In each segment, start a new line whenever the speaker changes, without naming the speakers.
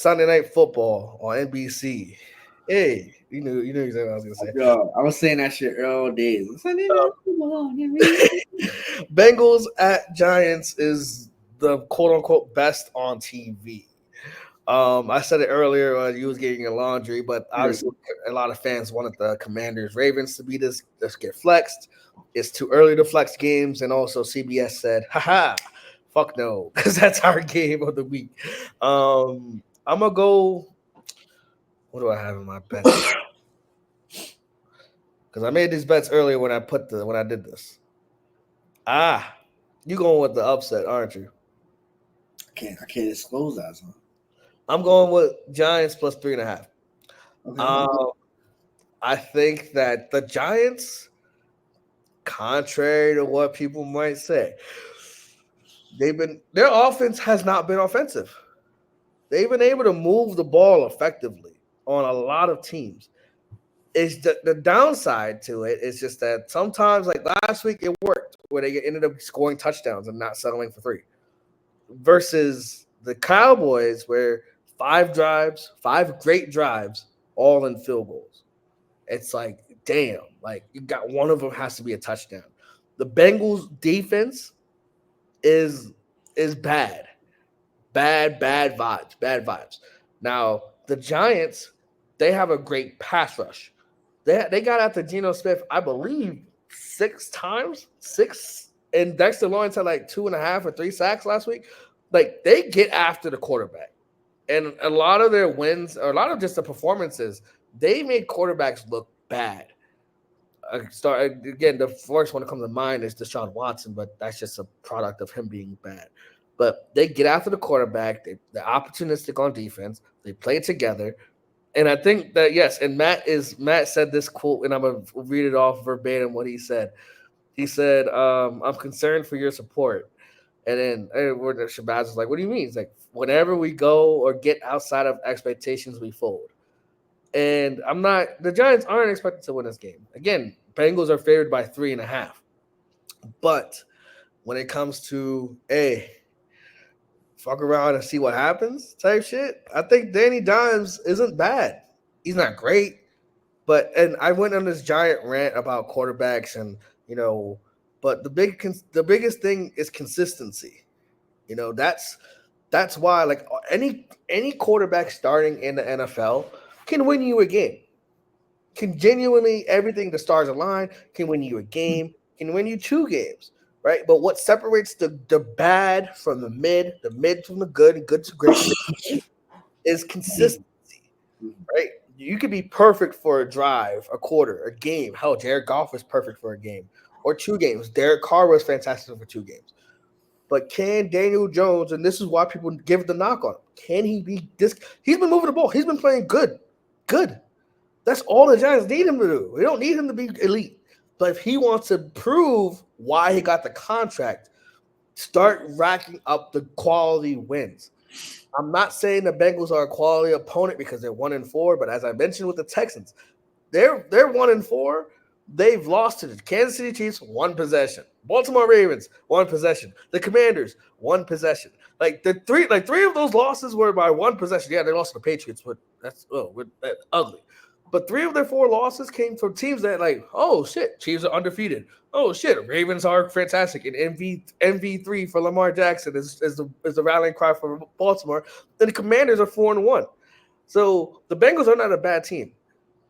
Sunday Night Football on NBC. Hey, you knew exactly what I was gonna say.
Yo, I was saying that shit early days. Sunday night football,
Bengals at Giants is the quote unquote best on TV. I said it earlier when you was getting your laundry, but obviously a lot of fans wanted the Commanders Ravens to be this get flexed. It's too early to flex games, and also CBS said, haha, fuck no, because that's our game of the week. I'm gonna go. What do I have in my bets? Because I made these bets earlier when I did this. Ah, you going with the upset, aren't you?
I can't disclose that. So.
I'm going with Giants plus 3.5.
Okay.
Um, I think that the Giants, contrary to what people might say, their offense has not been offensive. They've been able to move the ball effectively on a lot of teams. It's the downside to it is just that sometimes, like last week, it worked where they ended up scoring touchdowns and not settling for three. Versus the Cowboys, where 5 great drives, all in field goals. It's like, damn, like you got one of them has to be a touchdown. The Bengals defense is bad. Bad vibes, bad vibes. Now, the Giants, they have a great pass rush. They got after Geno Smith, I believe, 6 times. Six, and Dexter Lawrence had like 2.5 or 3 sacks last week. Like they get after the quarterback. And a lot of their wins, or a lot of just the performances, they made quarterbacks look bad. Start again. The first one that comes to mind is Deshaun Watson, but that's just a product of him being bad. But they get after the quarterback. They're opportunistic on defense. They play together, and I think that yes. And Matt said this quote, and I'm gonna read it off verbatim what he said. He said, "I'm concerned for your support." And then Shabazz was like, "What do you mean?" He's like, "Whenever we go or get outside of expectations, we fold." And I'm not. The Giants aren't expected to win this game. Again, Bengals are favored by 3.5. But when it comes to fuck around and see what happens type shit, I think Danny Dimes isn't bad. He's not great, but and I went on this giant rant about quarterbacks and but the biggest thing is consistency. That's why like any quarterback starting in the NFL can win you a game. Can genuinely everything the stars align can win you a game, can win you 2 games, right? But what separates the bad from the mid from the good, and good to great is consistency, right? You could be perfect for a drive, a quarter, a game. Hell, Jared Goff was perfect for a game or 2 games. Derek Carr was fantastic for 2 games. But can Daniel Jones, and this is why people give the knock on him, can he be this? He's been moving the ball. He's been playing good. Good. That's all the Giants need him to do. They don't need him to be elite. But if he wants to prove why he got the contract, start racking up the quality wins. I'm not saying the Bengals are a quality opponent because they're 1-4, but as I mentioned with the Texans, they're 1-4. They've lost to the Kansas City Chiefs 1 possession, Baltimore Ravens 1 possession, the Commanders 1 possession. Like three of those losses were by 1 possession. Yeah, they lost to the Patriots, but that's ugly. But 3 of their 4 losses came from teams that like, oh shit, Chiefs are undefeated. Oh shit, Ravens are fantastic. And MV3 for Lamar Jackson is the rallying cry for Baltimore. And the Commanders are 4-1. So the Bengals are not a bad team.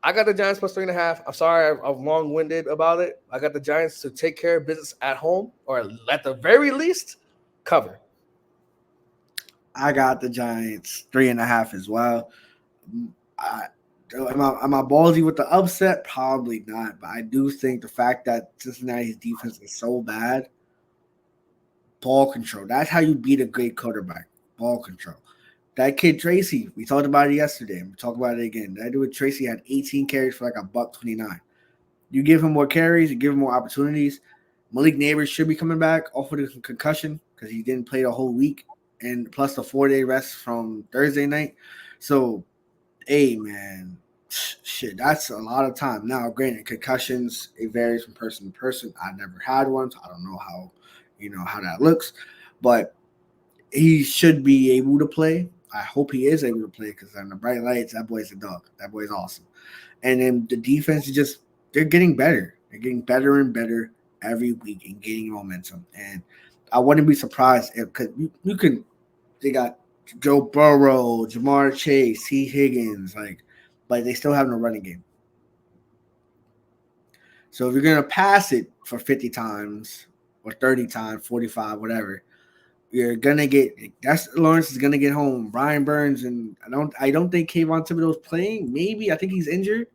I got the Giants plus 3.5. I'm sorry I'm long-winded about it. I got the Giants to take care of business at home, or at the very least, cover.
I got the Giants 3.5 as well. Am I ballsy with the upset? Probably not. But I do think the fact that Cincinnati's defense is so bad, ball control. That's how you beat a great quarterback. Ball control. That kid Tracy, we talked about it yesterday, and we talk about it again. That dude Tracy had 18 carries for like a $129. You give him more carries, you give him more opportunities. Malik Neighbors should be coming back off of the concussion because he didn't play the whole week, and plus the 4-day rest from Thursday night. So, hey man, shit, that's a lot of time. Now, granted, concussions it varies from person to person. I never had one, so I don't know how that looks, but he should be able to play. I hope he is able to play because on the bright lights, that boy's a dog. That boy's awesome. And then the defense is just they're getting better. They're getting better and better every week and gaining momentum. And I wouldn't be surprised if because you can they got Joe Burrow, Jamar Chase, T. Higgins, but they still have no running game. So if you're gonna pass it for 50 times or 30 times, 45, whatever, you're gonna get that's Lawrence is gonna get home. Brian Burns and I don't think Kayvon Thibodeau's playing. Maybe I think he's injured.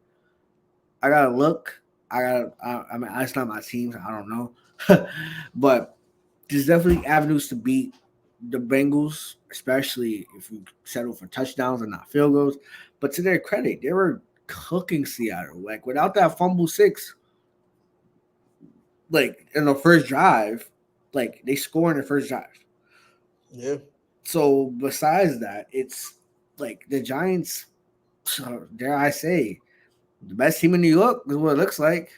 I gotta look. I mean, it's not my team. So I don't know, but there's definitely avenues to beat the Bengals, especially if you settle for touchdowns and not field goals. But to their credit, they were cooking Seattle. Like without that fumble six, like in the first drive, like they score in the first drive.
Yeah.
So besides that, it's like the Giants, dare I say, the best team in New York is what it looks like.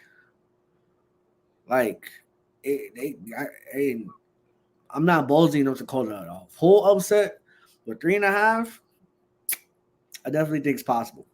Like, I'm not ballsy enough to call it a full upset, but 3.5, I definitely think it's possible.